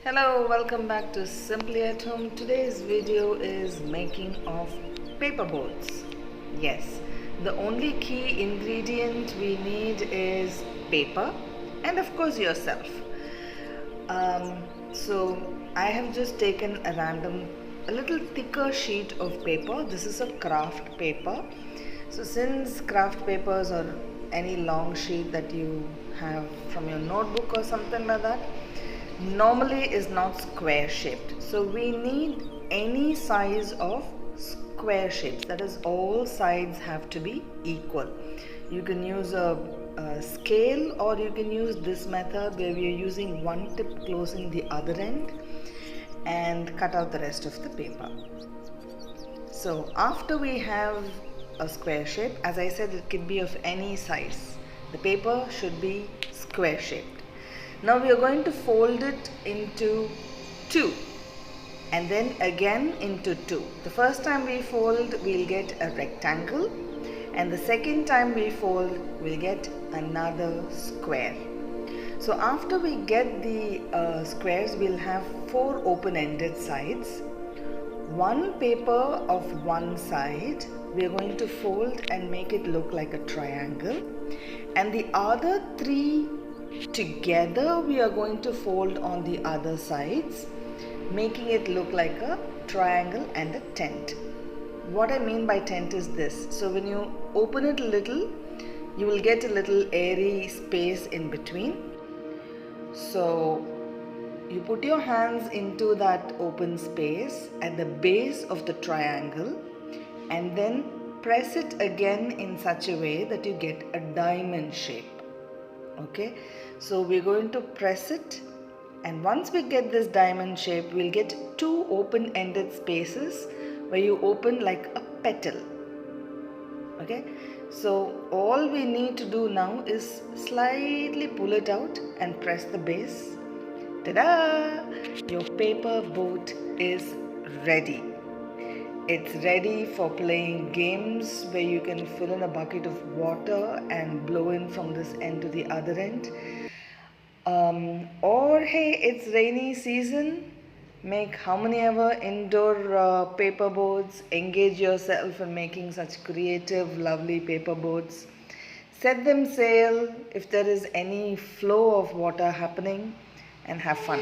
Hello, welcome back to Simply at Home. Today's video is making of paper boats. Yes, the only key ingredient we need is paper and of course yourself. So I have just taken a little thicker sheet of paper. This is a craft paper. So since craft papers or any long sheet that you have from your notebook or something like that, normally is not square shaped, so we need any size of square shapes, that is all sides have to be equal. You can use a scale, or you can use this method where we are using one tip closing the other end and cut out the rest of the paper. So after we have a square shape, as I said, it could be of any size. The paper should be square shaped. Now we are going to fold it into two and then again into two. The first time we fold, we'll get a rectangle, and the second time we fold, we'll get another square. So after we get the squares, we'll have four open-ended sides. One paper of one side we are going to fold and make it look like a triangle, and the other three together we are going to fold on the other sides, making it look like a triangle and a tent. What I mean by tent is this: so when you open it a little, you will get a little airy space in between. So you put your hands into that open space at the base of the triangle and then press it again in such a way that you get a diamond shape. Okay, so we're going to press it, and once we get this diamond shape, we'll get two open-ended spaces where you open like a petal. Okay, so all we need to do now is slightly pull it out and press the base. Ta-da! Your paper boat is ready. It's ready for playing games where you can fill in a bucket of water and blow in from this end to the other end. Or hey, it's rainy season. Make how many ever indoor paper boats. Engage yourself in making such creative, lovely paper boats. Set them sail if there is any flow of water happening, and have fun.